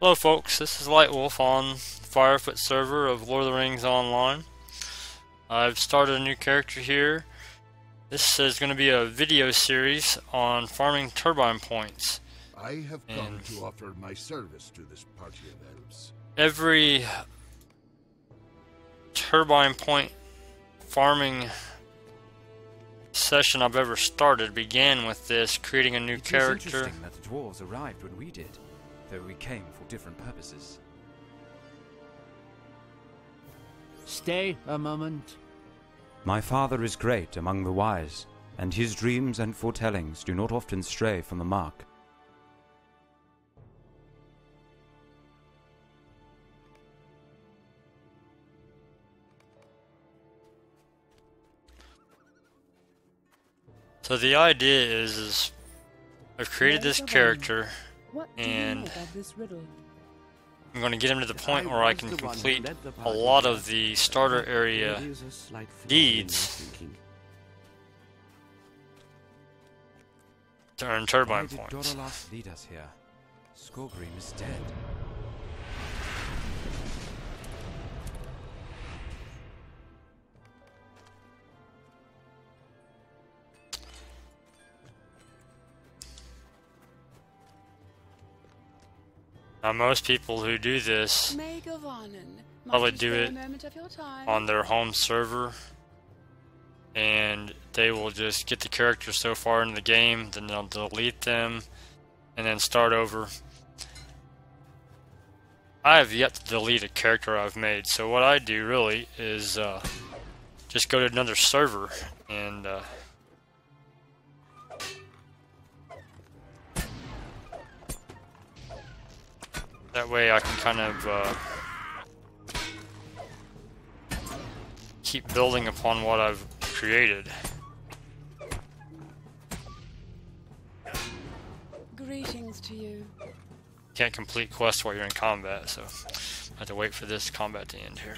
Hello folks, this is Lightwolf on Firefoot server of Lord of the Rings Online. I've started a new character here. This is going to be a video series on farming turbine points. I have come to offer my service to this party of elves. Every turbine point farming session I've ever started began with this, creating a new character. It is interesting that the dwarves arrived when we did, though we came for different purposes. Stay a moment. My father is great among the wise, and his dreams and foretellings do not often stray from the mark. So the idea is I've created this character, and I'm going to get him to the point where I can complete a lot of the starter area deeds to earn turbine Why did points. Dorolas lead us here? Skorgrim is dead. Now most people who do this probably do it on their home server, and they will just get the characters so far into the game, then they'll delete them and then start over. I have yet to delete a character I've made, so what I do really is just go to another server and that way I can kind of keep building upon what I've created. Greetings to you. Can't complete quests while you're in combat, so I have to wait for this combat to end here.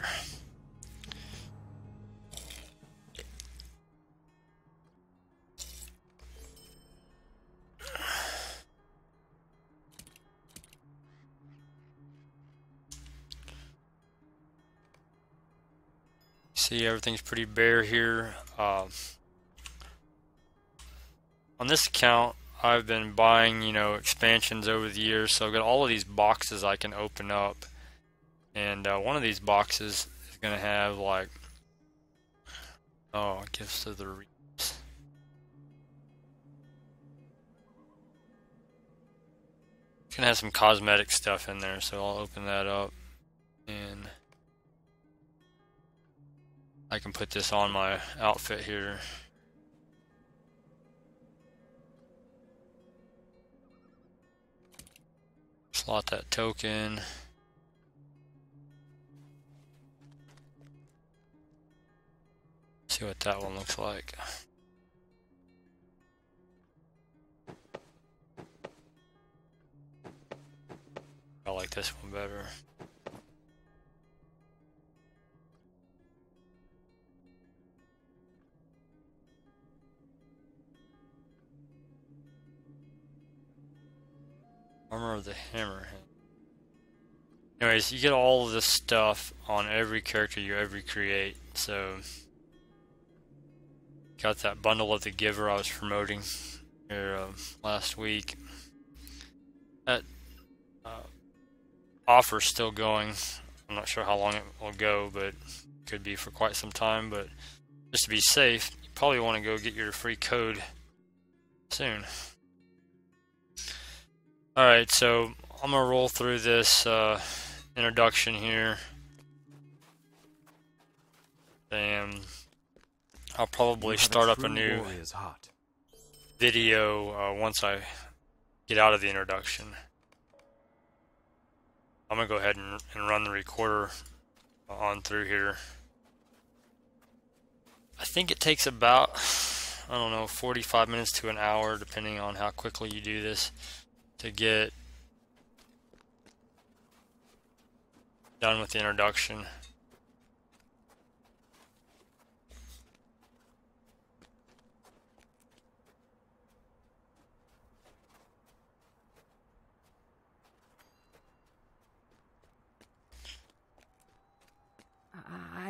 See, everything's pretty bare here. On this account, I've been buying, expansions over the years, so I've got all of these boxes I can open up. And one of these boxes is going to have, Gifts of the Reaps. It's going to have some cosmetic stuff in there, so I'll open that up. And I can put this on my outfit here. Slot that token. See what that one looks like. I like this one better. Armor of the Hammerhead. Anyways, you get all of this stuff on every character you ever create. So, got that bundle of the Giver I was promoting here last week. That offer's still going. I'm not sure how long it will go, but could be for quite some time. But just to be safe, you probably want to go get your free code soon. Alright, so I'm going to roll through this introduction here, and I'll probably start up a new video once I get out of the introduction. I'm going to go ahead and run the recorder on through here. I think it takes about, 45 minutes to an hour, depending on how quickly you do this, to get done with the introduction.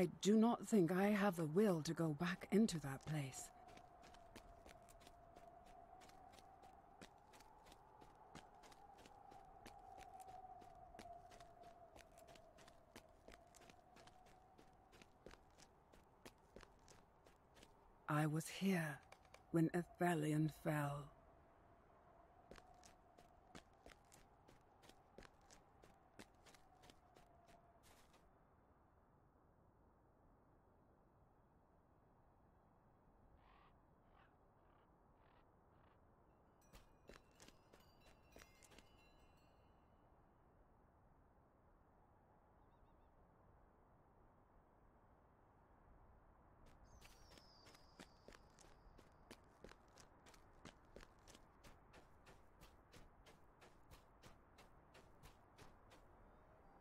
I do not think I have the will to go back into that place. I was here when Athelion fell.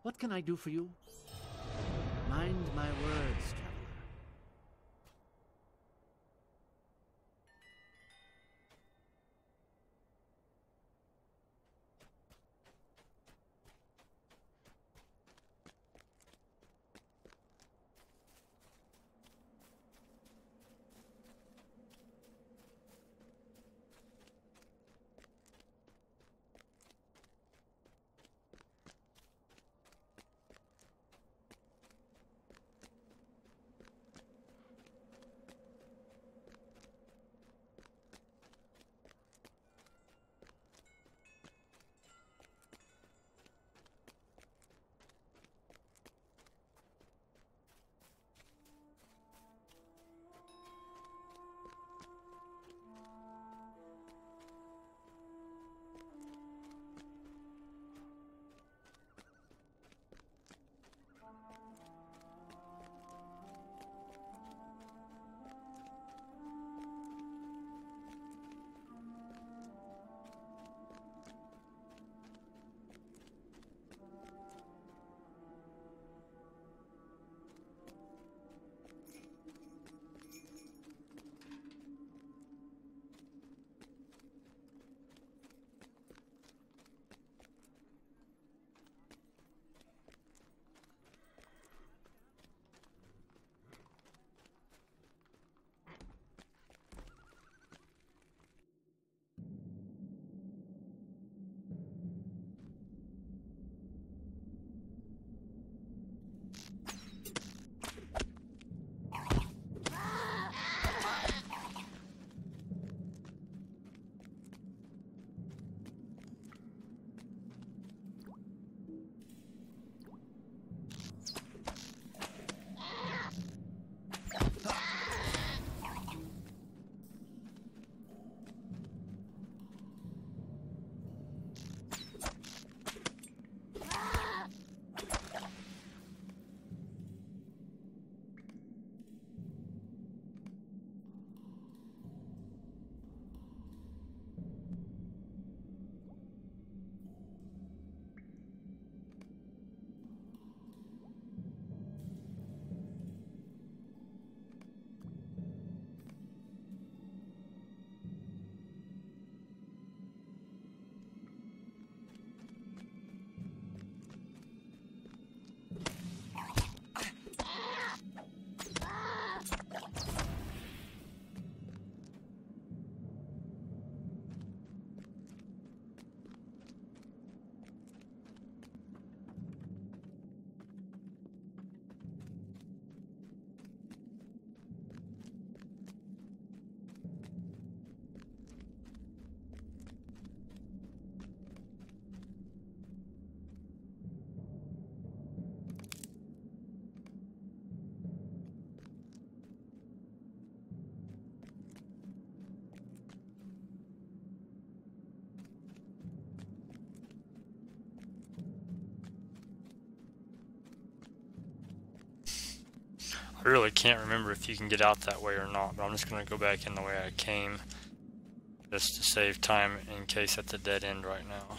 What can I do for you? Mind my words, traveler. I really can't remember if you can get out that way or not, but I'm just going to go back in the way I came, just to save time in case it's a dead end right now.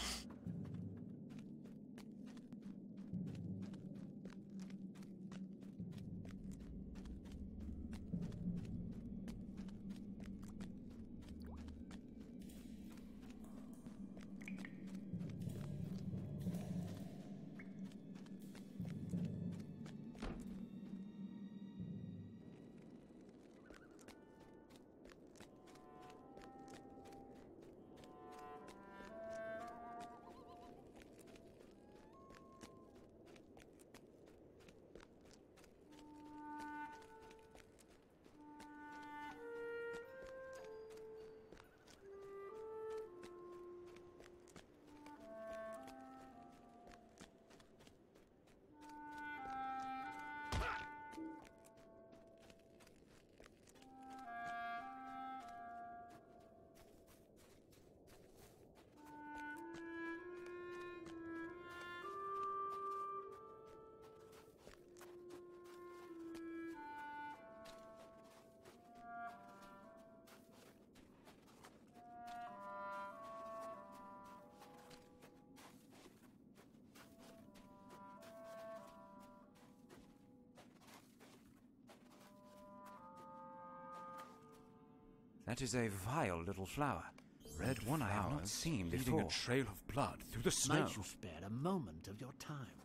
That is a vile little flower. Red one I have not seen before. Leaving a trail of blood through the snow. Might you spare a moment of your time?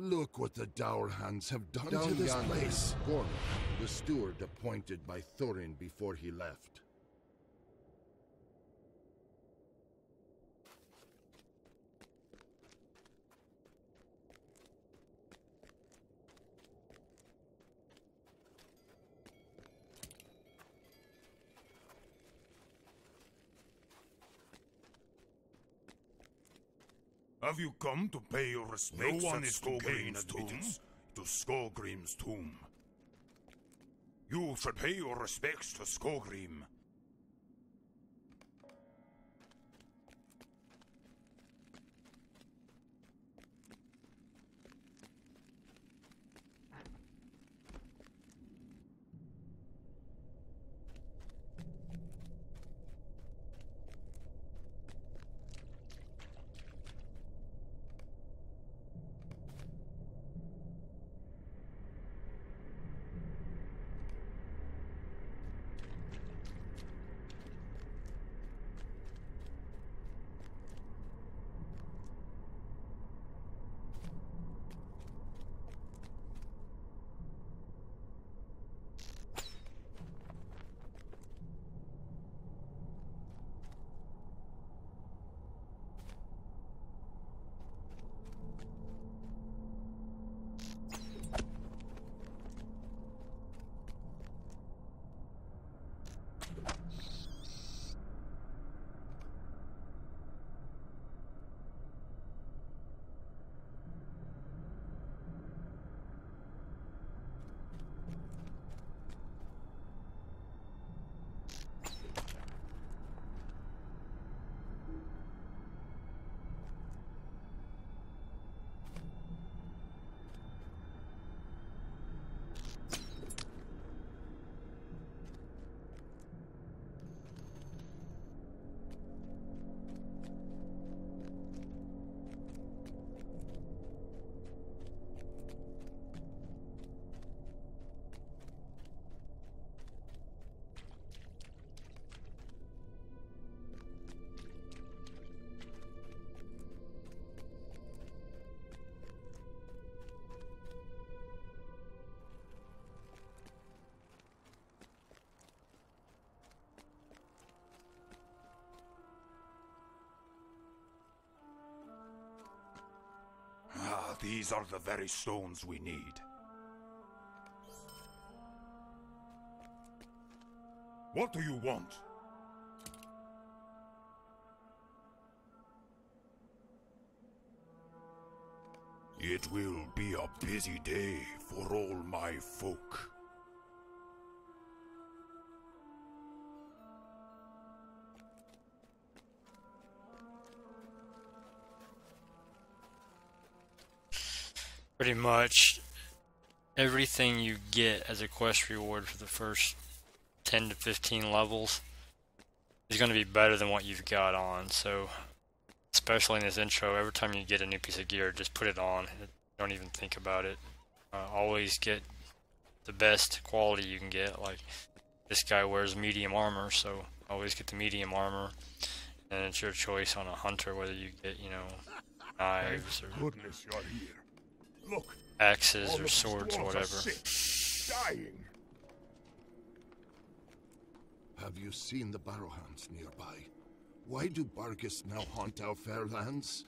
Look what the Dour Hands have done to this place. Gorm, the steward appointed by Thorin before he left. Have you come to pay your respects at Skogrim's tomb? To Skogrim's tomb. You should pay your respects to Skogrim. These are the very stones we need. What do you want? It will be a busy day for all my folk. Pretty much everything you get as a quest reward for the first 10 to 15 levels is going to be better than what you've got on. So, especially in this intro, every time you get a new piece of gear, just put it on. Don't even think about it. Always get the best quality you can get. Like, this guy wears medium armor, so always get the medium armor. And it's your choice on a hunter whether you get, you know, knives or Goodness, you're here. Look, axes or swords or whatever. Dying. Have you seen the Barrowhounds nearby? Why do Bargus now haunt our fair lands?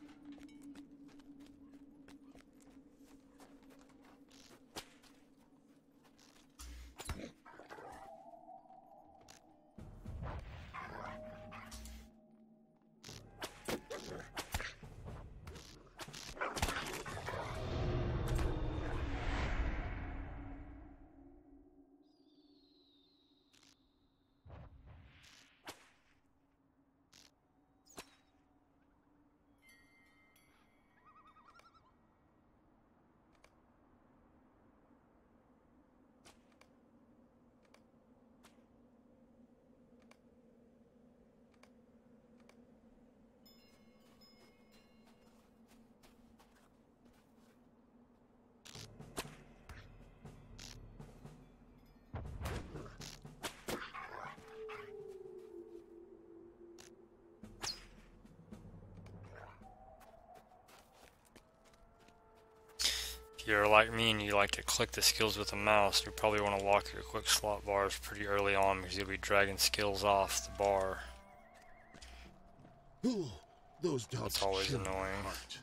If you're like me and you like to click the skills with the mouse, you probably want to lock your quick slot bars pretty early on because you'll be dragging skills off the bar. Ooh, those dogs. It's always chill my annoying. heart.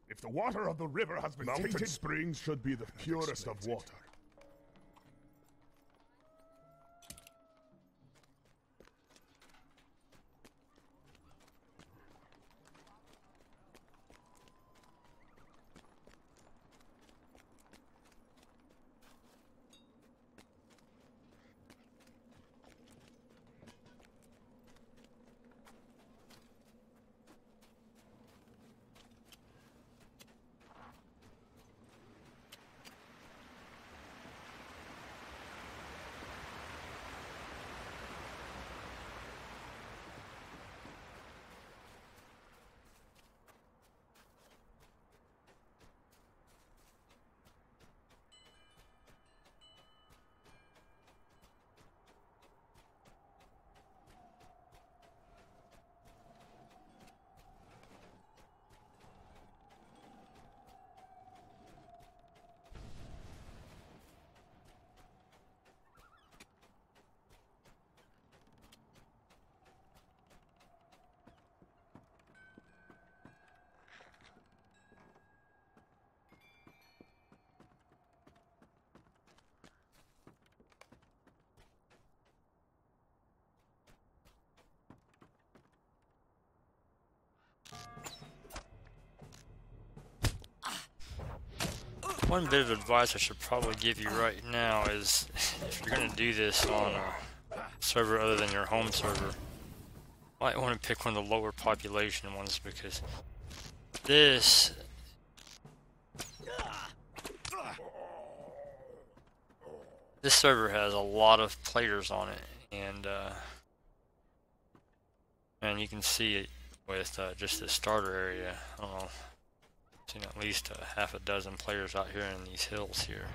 If the water of the river has been tainted, springs should be the purest of water. One bit of advice I should probably give you right now is if you're going to do this on a server other than your home server, you might want to pick one of the lower population ones, because this server has a lot of players on it, and you can see it with just the starter area. I don't know, I've seen at least half a dozen players out here in these hills here.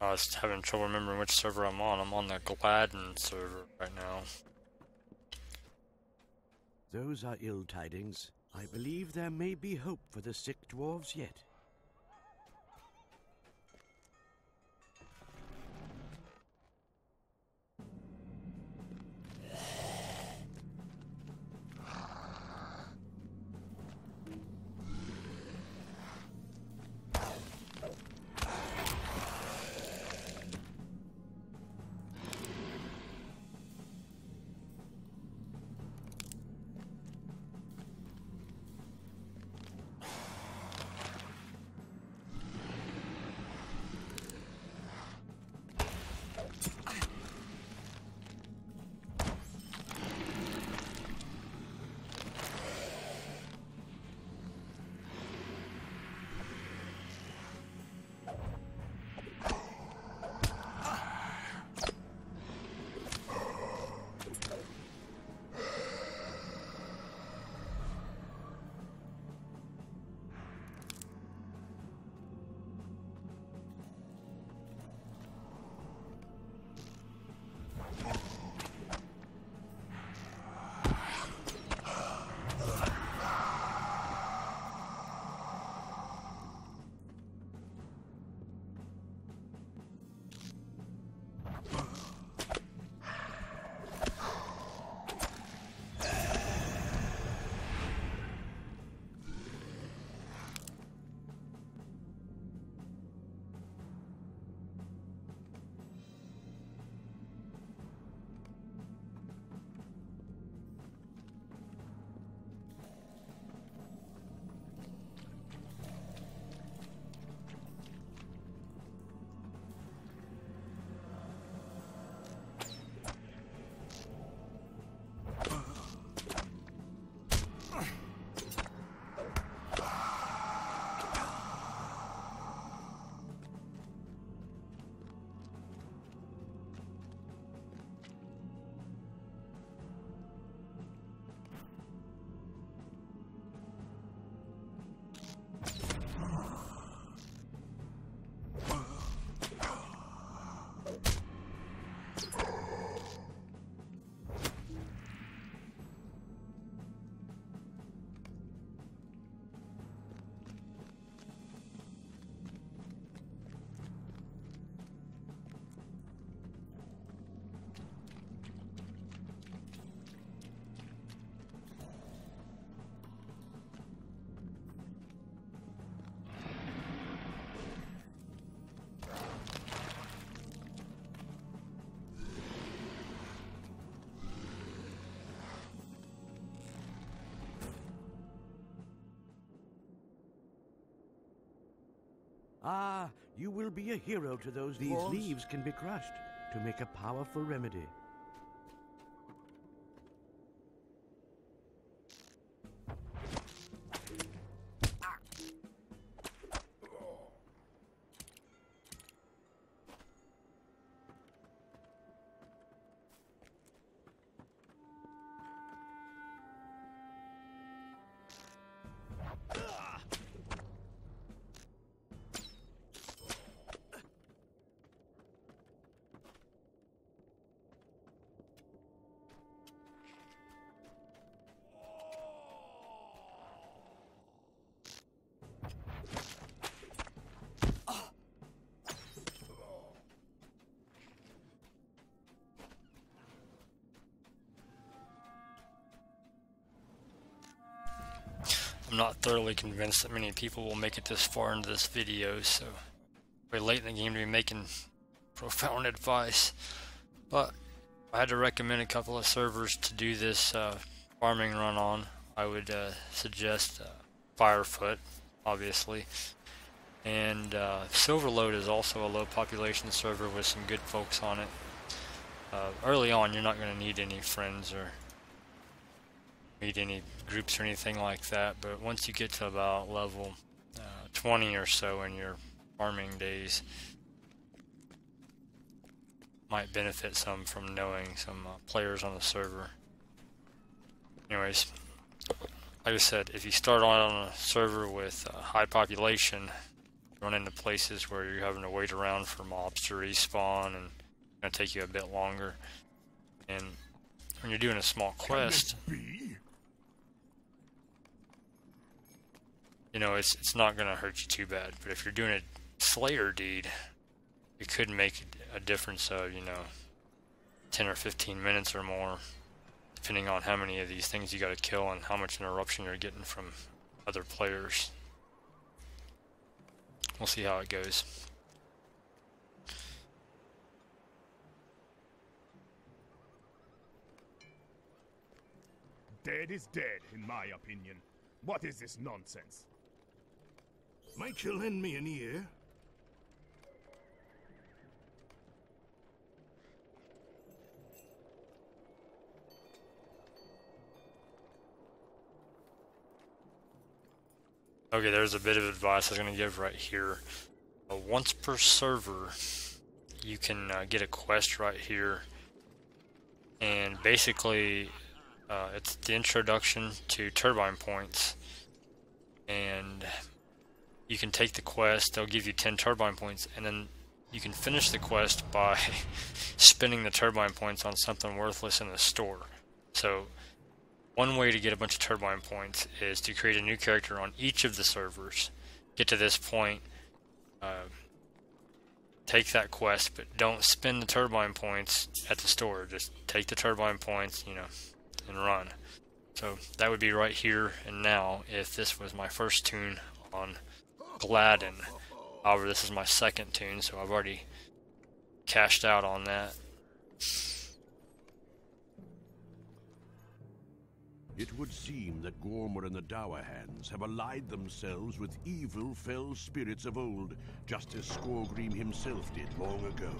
I was having trouble remembering which server I'm on. I'm on the Gladden server right now. Those are ill tidings. I believe there may be hope for the sick dwarves yet. Ah, you will be a hero to those These leaves can be crushed to make a powerful remedy. I'm not thoroughly convinced that many people will make it this far into this video, so we're late in the game to be making profound advice. But if I had to recommend a couple of servers to do this farming run on, I would suggest Firefoot, obviously. And Silverload is also a low population server with some good folks on it. Early on, you're not going to need any friends or meet any groups or anything like that, but once you get to about level 20 or so in your farming days, might benefit some from knowing some players on the server. Anyways, like I said, if you start on a server with high population, run into places where you're having to wait around for mobs to respawn, and it's going to take you a bit longer. And when you're doing a small quest, you know, it's not going to hurt you too bad. But if you're doing a Slayer deed, it could make a difference of, you know, 10 or 15 minutes or more, depending on how many of these things you got to kill and how much interruption you're getting from other players. We'll see how it goes. Dead is dead, in my opinion. What is this nonsense? Might you lend me an ear? Okay, there's a bit of advice I was going to give right here. Once per server, you can get a quest right here, and basically it's the introduction to Turbine points, and you can take the quest. They'll give you 10 Turbine points, and then you can finish the quest by spending the Turbine points on something worthless in the store. So one way to get a bunch of Turbine points is to create a new character on each of the servers. Get to this point, take that quest, but don't spend the Turbine points at the store. Just take the Turbine points, you know, and run. So that would be right here and now if this was my first tune on Gladden. However, this is my second tune, so I've already cashed out on that. It would seem that Gormor and the Dower Hands have allied themselves with evil, fell spirits of old, just as Skorgrim himself did long ago.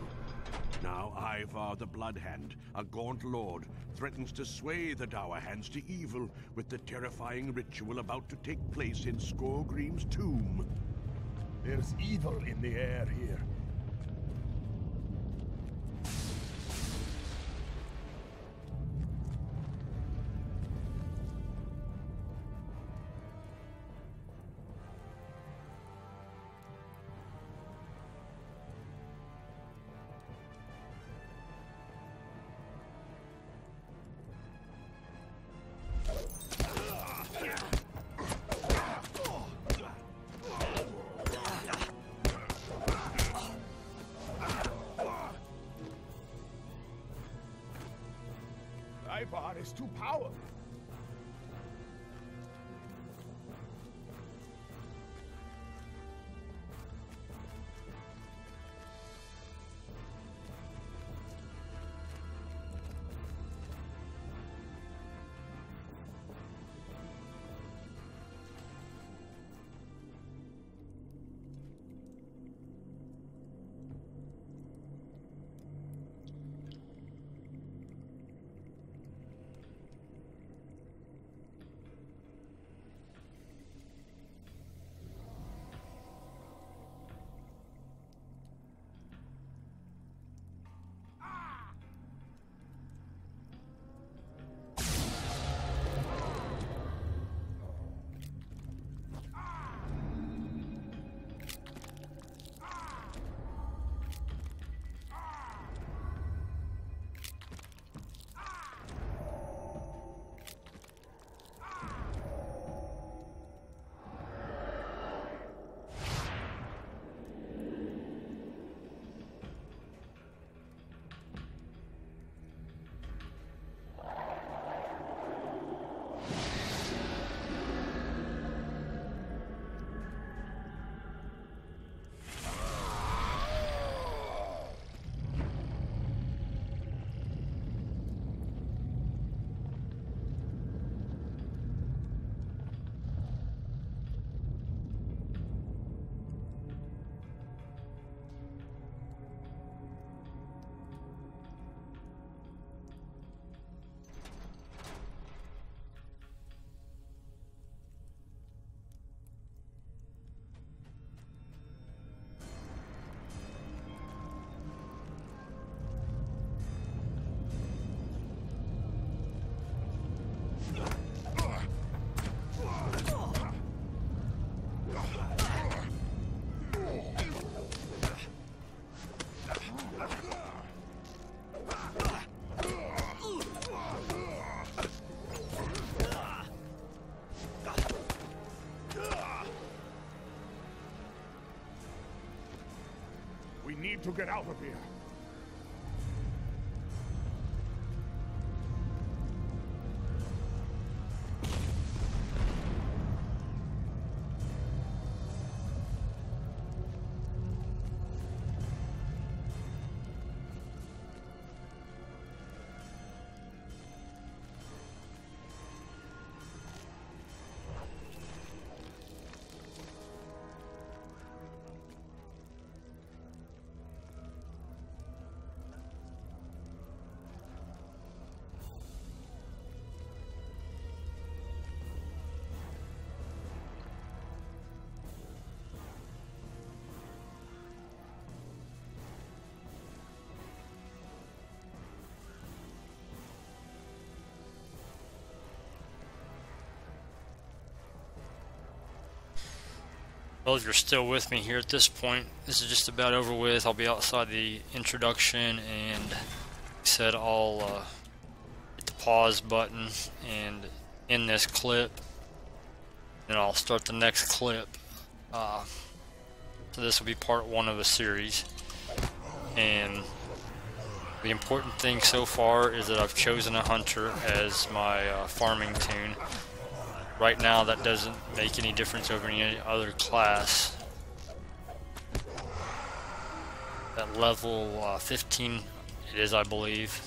Now Ivar the Bloodhand, a gaunt lord, threatens to sway the Dower Hands to evil with the terrifying ritual about to take place in Skorgrim's tomb. There's evil in the air here. Ivar is too powerful. We need to get out of here. Well, if you're still with me here at this point, this is just about over with. I'll be outside the introduction, and like I said, I'll hit the pause button and end this clip, and I'll start the next clip. So this will be part 1 of a series, and the important thing so far is that I've chosen a hunter as my farming toon. Right now, that doesn't make any difference over any other class. At level 15, it is, I believe,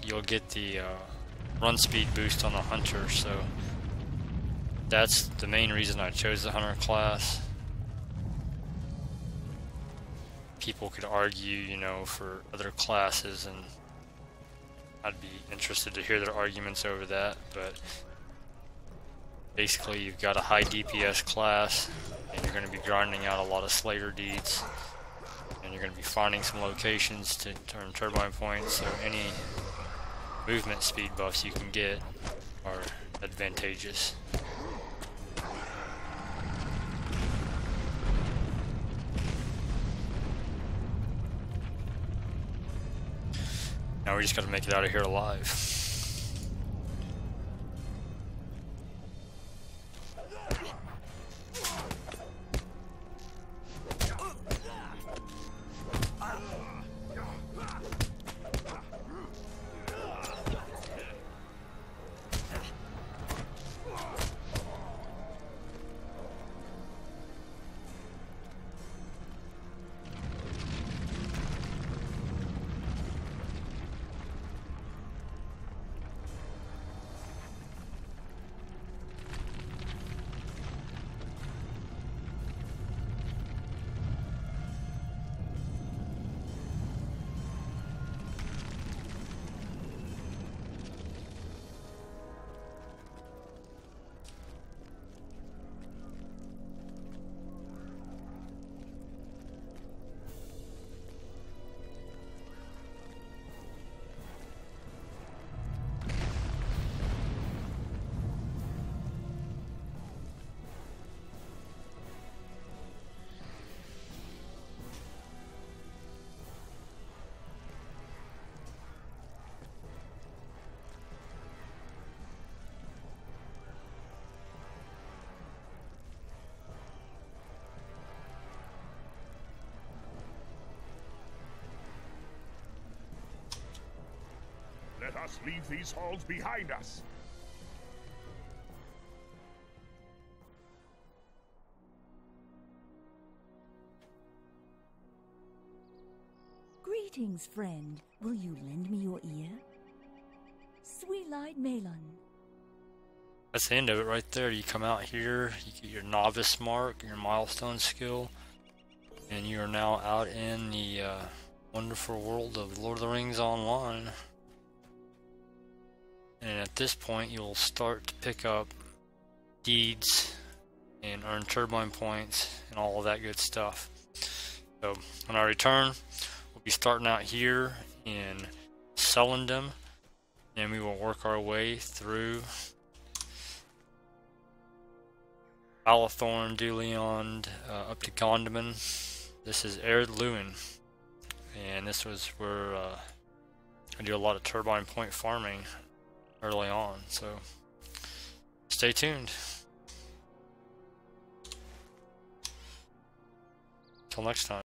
you'll get the run speed boost on the hunter, so that's the main reason I chose the hunter class. People could argue, you know, for other classes, and I'd be interested to hear their arguments over that, but basically, you've got a high DPS class, and you're going to be grinding out a lot of Slayer deeds, and you're going to be finding some locations to turn Turbine points, so any movement speed buffs you can get are advantageous. Now we just got to make it out of here alive. Let us leave these halls behind us. Greetings, friend. Will you lend me your ear? Sweet-eyed Malon. That's the end of it right there. You come out here, you get your novice mark, your milestone skill, and you are now out in the wonderful world of Lord of the Rings Online. And at this point, you'll start to pick up deeds and earn turbine points and all of that good stuff. So when I return, we'll be starting out here in Sullendam, and we will work our way through Alathorn, Duleond, up to Gondaman. This is Ered Luin, and this was where I do a lot of turbine point farming early on, so stay tuned. Till next time.